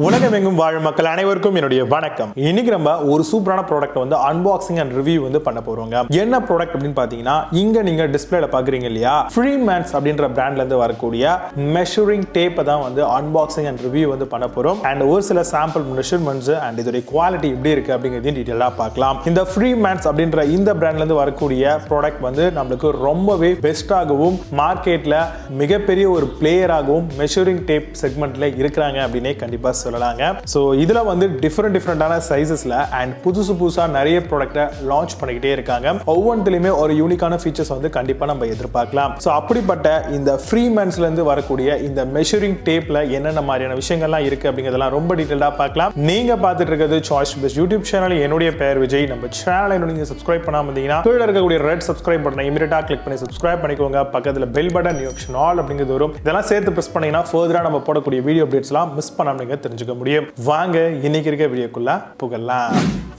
உலகமெங்கும் வாழும் மக்கள் அனைவருக்கும் என்னுடைய வணக்கம். இன்னைக்கு நம்ம ஒரு சூப்பரான ப்ராடக்ட் வந்து அன்பாக்சிங் அண்ட் ரிவ்யூ வந்து பண்ண போறோங்க. என்ன ப்ராடக்ட் அப்படின்னு பாத்தீங்கன்னா, இங்க நீங்க டிஸ்பிளேல பாக்குறீங்க இல்லையா, Freemans அப்படின்ற பிராண்ட்ல இருந்து வரக்கூடிய மெஷரிங் டேப்பை தான் வந்து அன்பாக்சிங் அண்ட் ரிவ்யூ வந்து பண்ண போறோம். அண்ட் ஒரு சில சாம்பிள் மெஷர்மெண்ட்ஸ் அண்ட் இதோட குவாலிட்டி எப்படி இருக்கு அப்படிங்கறதையும் டீடைலா பார்க்கலாம். இந்த Freemans அப்படின்ற இந்த பிராண்ட்ல இருந்து வரக்கூடிய ப்ராடக்ட் வந்து நம்மளுக்கு ரொம்பவே பெஸ்டாகவும் மார்க்கெட்ல மிகப்பெரிய ஒரு பிளேயராகவும் மெஷரிங் டேப் செக்மெண்ட்ல இருக்கிறாங்க அப்படின்னே கண்டிப்பா சொல்லலாங்க. சோ இதுல வந்து டிஃபரெண்டான சைஸஸ்ல அண்ட் புதுசா நிறைய ப்ராடக்ட்டை லான்ச் பண்ணிக்கிட்டே இருக்காங்க. ஒவ்வொன்றிலுமே ஒரு யூனிக்கான ஃபீச்சர்ஸ் வந்து கண்டிப்பா நம்ம எதிர்பார்க்கலாம். சோ அப்படிப்பட்ட இந்த Freemansல இருந்து வரக்கூடிய இந்த மெஷரிங் டேப்ல என்னென்ன மாதிரியான விஷயங்கள்லாம் இருக்கு அப்படிங்கறதெல்லாம் ரொம்ப டீடைலா பார்க்கலாம். நீங்க பார்த்துட்டு இருக்கிறது சாய்ஸ் பெஸ்ட் யூடியூப் சேனல். என்னுடைய பெயர் விஜய். நம்ம சேனலை நீங்க சப்ஸ்கிரைப் பண்ணாம இருந்தீங்கன்னா கீழ இருக்கக்கூடிய ரெட் சப்ஸ்கிரைப் பட்டனை இமிடியேட்டா கிளிக் பண்ணி சப்ஸ்கிரைப் பண்ணிக்கோங்க. பக்கத்துல பெல் பட்டன் ஆப்ஷன் ஆல் அப்படிங்கிறது வரும். இதெல்லாம் சேர்த்து பிரஸ் பண்ணீங்கன்னா ஃபர்தரா நம்ம போடக்கூடிய வீடியோ அப்டேட்ஸ்லாம் மிஸ் பண்ணாம நீங்க தெரிஞ்சுக்க முடியும். வாங்க இன்னைக்கு இருக்க வீடியோக்குள்ள போகலாம்.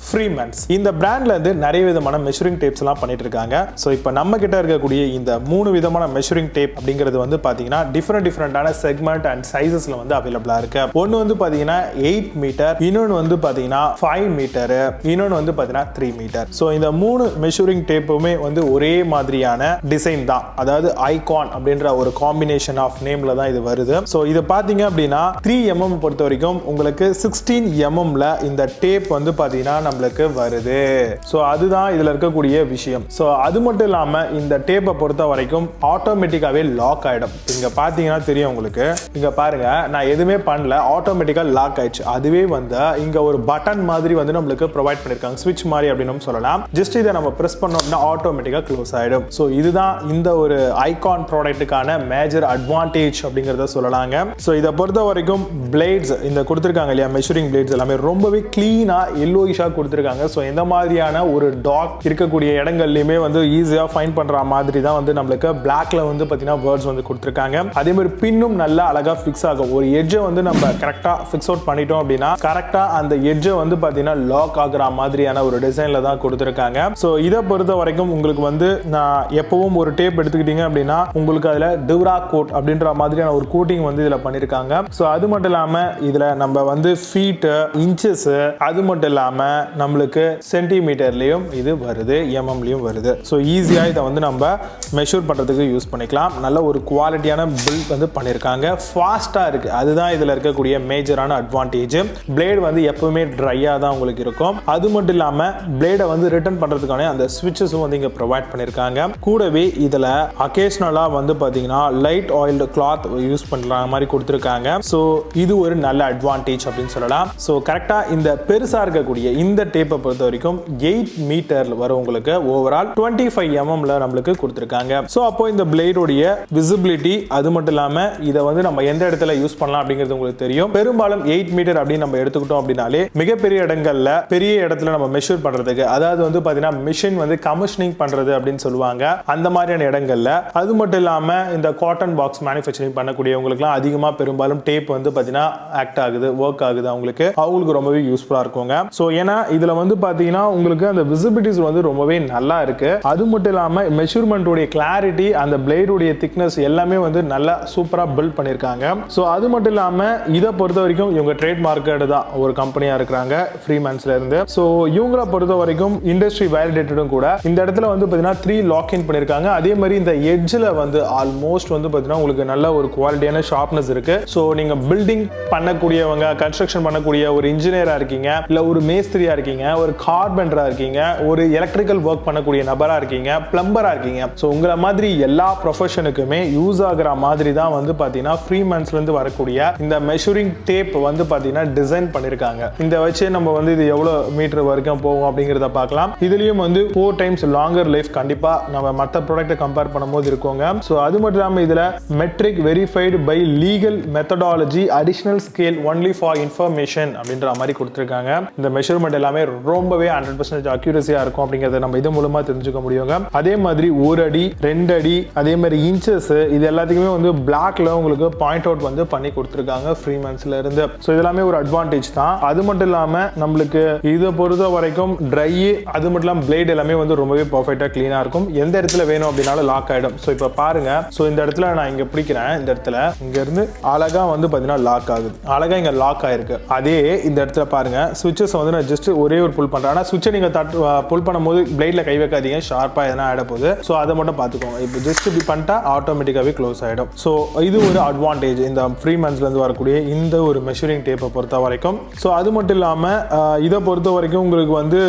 Freemans இந்த பிராண்ட்ல இருந்து நிறைய விதமான மெஷரிங் டேப்ஸ் எல்லாம் பண்ணிட்டு இருக்காங்க. சோ இப்போ நம்ம கிட்ட இருக்கக்கூடிய இந்த மூணு விதமான மெஷரிங் டேப் அப்படிங்கிறது வந்து பாத்தீங்கன்னா டிஃபரெண்டான செக்மெண்ட் அண்ட் சைஸஸ்ல வந்து அவைலபிளா இருக்கு. ஒன்னு வந்து பாத்தீங்கன்னா 8 மீட்டர், இன்னொன்னு வந்து பாத்தீங்கன்னா 5 மீட்டர், இன்னொன்னு வந்து பாத்தீங்கன்னா 3 மீட்டர். சோ இந்த மூணு மெஷரிங் டேப்புமே வந்து ஒரே மாதிரியான டிசைன் தான். அதாவது ஐகான் அப்படின்ற ஒரு காம்பினேஷன் ஆஃப் நேம்ல தான் இது வருது. சோ இது பாத்தீங்க அப்படின்னா 3mm பொறுத்த வரைக்கும் உங்களுக்கு 16mm இந்த டேப் வந்து பாத்தீங்கன்னா நம்மளுக்கு வருது. சோ அதுதான் இதுல இருக்கக்கூடிய விஷயம். சோ அது மட்டும் இல்லாம இந்த டேப்பை பொறுத்த வரைக்கும் ஆட்டோமேட்டிக்காவே லாக் ஆயிடும். இங்க பாத்தீங்கன்னா தெரியும் உங்களுக்கு. இங்க பாருங்க, நான் எதுவுமே பண்ணல, ஆட்டோமேட்டிக்கா லாக் ஆயிடுச்சு. அதுவே வந்து இங்க ஒரு பட்டன் மாதிரி வந்து நம்மளுக்கு ப்ரொவைட் பண்ணிருக்காங்க, ஸ்விட்ச் மாதிரி அப்படின்னு சொல்லலாம். ஜஸ்ட் இதை நம்ம பிரஸ் பண்ணோம் அப்படின்னா ஆட்டோமேட்டிக்கா க்ளோஸ் ஆயிடும். சோ இதுதான் இந்த ஒரு ஐகான் ப்ராடக்ட்டுக்கான மேஜர் அட்வான்டேஜ் அப்படிங்கறத சொல்லலாங்க. சோ இதை பொறுத்த வரைக்கும் பிளேட்ஸ் இந்த கொடுத்திருக்காங்க இல்லையா, மெஷரிங் பிளேட்ஸ் எல்லாமே ரொம்பவே கிளீனா எல்லோயிஷா கொடுத்திருக்காங்க. சோ இந்த மாதிரியான ஒரு டாக் இருக்கக்கூடிய இடங்கள்லயுமே வந்து ஈஸியா ஃபைண்ட் பண்ற மாதிரி தான் வந்து நம்மளுக்கு பிளாக்ல வந்து பாத்தீங்கன்னா வேர்ட்ஸ் வந்து கொடுத்திருக்காங்க. அதே மாதிரி பின்னும் நல்லா அழகா ஃபிக்ஸ் ஆகும். ஒரு எட்ஜை வந்து நம்ம கரெக்டா ஃபிக்ஸ் அவுட் பண்ணிட்டோம் அப்படின்னா கரெக்டா அந்த எட்ஜை வந்து பாத்தீங்கன்னா லாக் ஆகுற மாதிரியான ஒரு டிசைன்ல தான் கொடுத்திருக்காங்க. சோ இதை பொறுத்த வரைக்கும் உங்களுக்கு வந்து நான் எப்பவும் ஒரு டேப் எடுத்துக்கிட்டீங்க அப்படின்னா உங்களுக்கு அதுல டியூரா கோட் அப்படின்ற மாதிரியான ஒரு கோட்டிங் வந்து இதுல பண்ணிருக்காங்க. சோ அது மட்டும் இல்லாம இதுல நம்ம வந்து ஃபீட், இன்ச்சஸ், அது மட்டும் இல்லாம நம்மளுக்கு சென்டிமீட்டர்லயும் இது வருது, எம்எம்லயும் வருது. சோ ஈஸியா இதை வந்து நம்ம மெஷர் பண்றதுக்கு யூஸ் பண்ணிக்கலாம். நல்ல ஒரு குவாலிட்டியான பில்ட் வந்து பண்ணிருக்காங்க. ஃபாஸ்டா இருக்கு, அதுதான் இதுல இருக்கக்கூடிய மேஜரான அட்வான்டேஜ். பிளேட் வந்து எப்பவுமே ட்ரையா தான் உங்களுக்கு இருக்கும். அது மட்டும் இல்லாம பிளேடை வந்து ரிட்டர்ன் பண்றதுக்கான அந்த ஸ்விட்சஸும் வந்து இங்க ப்ரொவைட் பண்ணிருக்காங்க. கூடவே இதுல அகேஷனலா வந்து பாத்தீங்கன்னா லைட் ஆயில்டு கிளாத் யூஸ் பண்ற மாதிரி கொடுத்திருக்காங்க. சோ இது ஒரு நல்ல அட்வான்டேஜ் அப்படின்னு சொல்லலாம். சோ கரெக்டா இந்த பெருசா இருக்கக்கூடிய இந்த டேப்பை பொறுத்த வரைக்கும் 8 மீட்டர் வரும் உங்களுக்கு. ஓவரால் 25mm நம்மளுக்கு கொடுத்திருக்காங்க. சோ அப்போ இந்த பிளேடோடைய விசிபிலிட்டி அது மட்டும் இல்லாம இதை வந்து நம்ம எந்த இடத்துல யூஸ் பண்ணலாம் அப்படிங்கிறது உங்களுக்கு தெரியும். பெரும்பாலும் 8 மீட்டர் அப்படின்னு நம்ம எடுத்துக்கிட்டோம் அப்படின்னாலே மிகப்பெரிய இடங்கள்ல பெரிய இடத்துல நம்ம மெஷர் பண்றதுக்கு, அதாவது வந்து பாத்தீங்கன்னா மிஷின் வந்து கமிஷனிங் பண்றது அப்படின்னு சொல்லுவாங்க, அந்த மாதிரியான இடங்கள்ல. அது மட்டும் இல்லாம இந்த காட்டன் பாக்ஸ் மேனுஃபேக்சரிங் பண்ணக்கூடியவங்களுக்குலாம் அதிகமா பெரும்பாலும் டேப் வந்து பாத்தீங்கன்னா ஆக்ட் ஆகுது, ஒர்க் ஆகுது, அவங்களுக்கு ரொம்பவே யூஸ்ஃபுல்லா இருக்குங்க. சோ ஏன்னா இதுல வந்து பாத்தீங்கன்னா உங்களுக்கு அந்த விசிபிலிட்டிஸ் வந்து ரொம்பவே நல்லா இருக்கு. அது மட்டும் இல்லாம மெஷர்மெண்ட் உடைய கிளாரிட்டி, அந்த பிளேட் உடைய திக்னஸ் எல்லாமே வந்து நல்லா சூப்பரா பில்ட் பண்ணிருக்காங்க. சோ அது மட்டும் இல்லாம இதை பொறுத்த வரைக்கும் இவங்க ட்ரேட் மார்க்கெட் தான் ஒரு கம்பெனியா இருக்கிறாங்க Freemansல இருந்து. சோ இவங்கள பொறுத்த வரைக்கும் இண்டஸ்ட்ரி வேலிடேட்டடும் கூட. இந்த இடத்துல வந்து பாத்தீங்கன்னா 3 லாக் இன் பண்ணிருக்காங்க. அதே மாதிரி இந்த எட்ஜ்ல வந்து ஆல்மோஸ்ட் வந்து பாத்தீங்கன்னா உங்களுக்கு நல்ல ஒரு குவாலிட்டியான ஷார்ப்னஸ் இருக்கு. சோ நீங்க பில்டிங் பண்ணக்கூடியவங்க, கன்ஸ்ட்ரக்ஷன் பண்ணக்கூடிய ஒரு இன்ஜினியரா இருக்கீங்க, இல்ல ஒரு மேஸ்திரியா இருக்கீங்க, ஒரு கார்பெண்டரா இருக்கீங்க, ஒரு எலக்ட்ரிக்கல் ஒர்க் பண்ணக்கூடிய நபரா இருக்கீங்க, பிளம்பரா இருக்கீங்க, சோ உங்கள மாதிரி எல்லா ப்ரொஃபஷனுக்குமே யூஸ் ஆகுற மாதிரி தான் வந்து பாத்தீங்கன்னா Freemansல இருந்து வரக்கூடிய இந்த மெஷரிங் டேப் வந்து பாத்தீங்கன்னா டிசைன் பண்ணிருக்காங்க. இந்த வச்சு நம்ம வந்து இது எவ்வளவு மீட்டர் வரைக்கும் போகும் அப்படிங்கறத பார்க்கலாம். இதுலயும் வந்து 4 டைம்ஸ் லாங்கர் லைஃப் கண்டிப்பா நம்ம மற்ற ப்ராடக்ட்டை கம்பேர் பண்ணும்போது இருக்குங்க. சோ அது மட்டும் இல்லாம இதுல metric verified by legal methodology, additional scale only for information அப்படின்ற மாதிரி கொடுத்திருக்காங்க. இந்த மெஷர்மெண்ட் எல்லாமே ரொம்பவே 100% அக்யூரசியா இருக்கும் அப்படிங்கறத நம்ம இது மூலமா தெரிஞ்சுக்க முடியுங்க. அதே மாதிரி 1 அடி 2 அடி அதே மாதிரி இன்ச்சஸ் இது எல்லாத்துக்குமே வந்து பிளாக்ல உங்களுக்கு பாயிண்ட் அவுட் வந்து பண்ணி கொடுத்துருக்காங்க ஃப்ரீமன்ஸ்ல இருந்து. ஸோ இதெல்லாமே ஒரு அட்வான்டேஜ் தான். அது மட்டும் இல்லாம நம்மளுக்கு இதை பொறுத்த வரைக்கும் ட்ரை அது மட்டும் இல்லாம பிளேட் எல்லாமே வந்து ரொம்பவே பர்ஃபெக்டா கிளீனா இருக்கும். எந்த இடத்துல வேணும் அப்படின்னாலும் லாக் ஆயிடும். ஸோ இப்போ பாருங்க, ஸோ இந்த இடத்துல நான் இங்க பிடிக்கிறேன், இந்த இடத்துல இங்க இருந்து அழகா வந்து பாத்தீங்கன்னா லாக் ஆகுது, அழகா இங்க லாக் ஆயிருக்கு. அதே இந்த இடத்துல பாருங்க சுவிட்சஸ் வந்து நான் ஜஸ்ட் ஒரே ஒரு புல் பண்றேன். ஆனா சுவிட்சை நீங்க புல் பண்ணும்போது பிளேட்ல கை வைக்காதீங்க, ஷார்ப்பா எதனா ஆயிட போகுது. ஸோ அதை மட்டும் பார்த்துக்கோங்க. இப்போ ஜஸ்ட் இப்படி பண்ணிட்டா ஆட்டோமேட்டிக்காவே க்ளோஸ் ஆயிடும். ஸோ இது ஒரு அட்வான்டேஜ் இந்த ஃப்ரீமன்ஸ்ல இருந்து வரக்கூடிய இந்த ஒரு மெஷரிங் டேப்பை பொறுத்த வரைக்கும். ஸோ அது மட்டும் இல்லாம இதை பொறுத்த வரைக்கும் உங்களுக்கு வந்து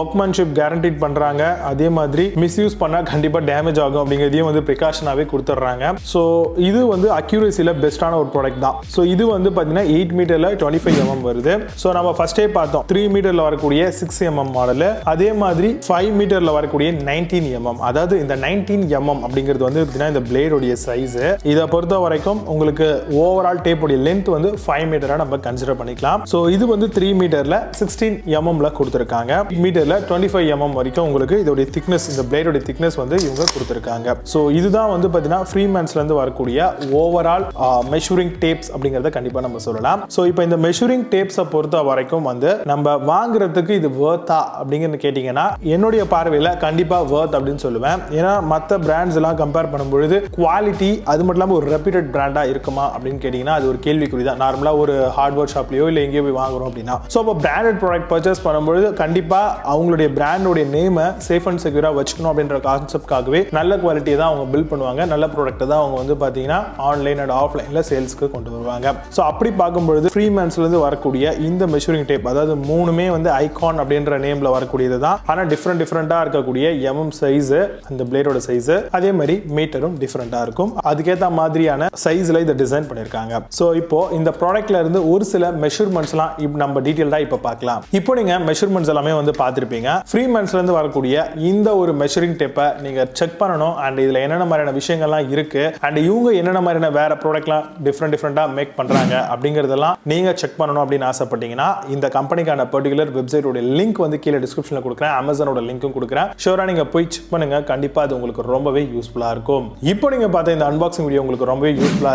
ஒர்க்மேன்ஷிப் கேரண்டீட் பண்றாங்க. அதே மாதிரி மிஸ்யூஸ் பண்ணா கண்டிப்பா டேமேஜ் ஆகும் அப்படிங்கிறதையும் வந்து ப்ரிகாஷனாவே கொடுத்துட்றாங்க. ஸோ இது வந்து அக்யூரசியில பெஸ்டான ஒரு ப்ராடக்ட் தான். ஸோ இது வந்து பார்த்தீங்கன்னா 8 மீட்டர்ல 25 mm வருது. ஸோ நம்ம ஃபர்ஸ்டே பார்த்தோம் 3 மீட்டர்ல வரக்கூடிய 6 mm மாடல், அதே மாதிரி 5 மீட்டர்ல வரக்கூடிய 19 mm. அதாவது இந்த 19 mm அப்படிங்கிறது வந்து இந்த பிளேடோடைய சைஸ். இதை பொறுத்த வரைக்கும் உங்களுக்கு ஓவரால் டேப்போடைய லென்த் வந்து 5 மீட்டரா நம்ம கன்சிடர் பண்ணிக்கலாம். ஸோ இது வந்து 3 மீட்டர்ல 16 mm கொடுத்துருக்காங்க. மீட்டர்ல 25 mm வரைக்கும் உங்களுக்கு இதோடைய திக்னஸ், இந்த பிளேடோடைய திக்னஸ் வந்து இவங்க கொடுத்துருக்காங்க. ஸோ இதுதான் வந்து பார்த்தீங்கன்னா ஃப்ரீமன்ஸ்ல இருந்து வரக்கூடிய ஓவரால் மெஷரிங் டேப்ஸ் அப்படிங்கறத கண்டிப்பா நம்ம சொல்லலாம். சோ இப்போ இந்த மெஷரிங் டேப்ஸை பொறுத்த வரைக்கும் வந்து நம்ம வாங்குறதுக்கு இது வர்த்தா அப்படிங்கன்னு கேட்டீங்கன்னா என்னுடைய பார்வையில கண்டிப்பா வர்த் அப்படின்னு சொல்லுவேன். ஏன்னா மற்ற பிராண்ட்ஸ் எல்லாம் கம்பேர் பண்ணும்பொழுது குவாலிட்டி அது மட்டும் இல்லாமல் ஒரு ரெப்யூட்டட் பிராண்டா இருக்குமா அப்படின்னு கேட்டீங்கன்னா அது ஒரு கேள்விக்குறி தான். நார்மலா ஒரு ஹார்ட்வேர் ஷாப்லயோ இல்லை எங்கேயோ போய் வாங்குறோம் அப்படின்னா ஸோ இப்போ பிராண்டட் ப்ராடக்ட் பர்ச்சேஸ் பண்ணும்பொழுது கண்டிப்பா அவங்களுடைய பிராண்டோடைய நேமை சேஃப் அண்ட் செக்யூரா வச்சுக்கணும் அப்படின்ற கான்செப்ட்காகவே நல்ல குவாலிட்டியை தான் அவங்க பில்ட் பண்ணுவாங்க. நல்ல ப்ராடக்ட் தான் அவங்க வந்து பாத்தீங்கன்னா ஆன்லைன் அண்ட் ஆஃப்லைன்ல சேல்ஸ்க்கு கொண்டு வருவாங்க. ஸோ அப்படி பார்க்கும்பொழுது ஃப்ரீமன்ஸ்ல இருந்து வரக்கூடிய இந்த மெஷரிங் டேப், அதாவது மூணுமே வந்து ஐகான் அப்படின்ற நேம்ல வரக்கூடியது தான். ஆனா டிஃப்ரெண்டா இருக்கக்கூடிய எம்எம் சைஸ், அந்த பிளேடோட சைஸ், அதே மாதிரி மீட்டரும் டிஃப்ரெண்டா இருக்கும். அதுக்கேற்ற மாதிரியான சைஸ்ல இதை டிசைன் பண்ணிருக்காங்க. ஸோ இப்போ இந்த ப்ராடக்ட்ல இருந்து ஒரு சில மெஷர்மெண்ட்ஸ்லாம் நம்ம டீடைல்டா இப்போ பார்க்கலாம். இப்போ நீங்க மெஷர்மெண்ட்ஸ் எல்லாமே வந்து பார்த்திருப்பீங்க. ஃப்ரீமன்ஸ்ல இருந்து வரக்கூடிய இந்த ஒரு மெஷரிங் டேப்பை நீங்க செக் பண்ணணும். அண்ட் இதுல என்னென்ன மாதிரியான விஷயங்கள்லாம் இருக்கு, அண்ட் இவங்க என்னென்ன மாதிரியான வேற ப்ராடக்ட்லாம் டிஃப்ரெண்டா மேக் பண்றாங்க அப்படிங்கறதெல்லாம் நீங்க செக் பண்ணணும் அப்படின்னு ஆசைப்பட்டீங்கன்னா இந்த கம்பெனிக்கான பர்டிகுலர் வெப்சைட்டோட லிங்க் வந்து கீழே டிஸ்கிரிப்ஷன்ல கொடுக்குறேன், அமேசானோட லிங்க்கும் கொடுக்குறேன். ஷூரா நீங்க போய் செக் பண்ணுங்க, கண்டிப்பா அது உங்களுக்கு ரொம்பவே யூஸ்ஃபுல்லா இருக்கும். இப்போ நீங்க பார்த்த இந்த அன்பாக்சிங் வீடியோ உங்களுக்கு ரொம்பவே யூஸ்ஃபுல்லா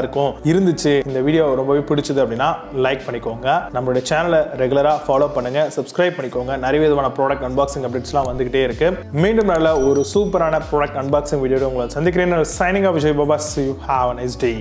இருந்துச்சு, இந்த வீடியோ ரொம்பவே பிடிச்சது அப்படின்னா லைக் பண்ணிக்கோங்க, நம்மளுடைய சேனலை ரெகுலரா ஃபாலோ பண்ணுங்க, சப்ஸ்கிரைப் பண்ணிக்கோங்க. நிறைய விதமான ப்ராடக்ட் அன்பாக்சிங் அப்டேட்ஸ்லாம் வந்துகிட்டே இருக்கு. மீண்டும் நல்ல ஒரு சூப்பரான ப்ராடக்ட் அன்பாக்சிங் வீடியோ உங்களை சந்திக்கிறேன். Signing off Vijay Baba. See you. Have a nice day.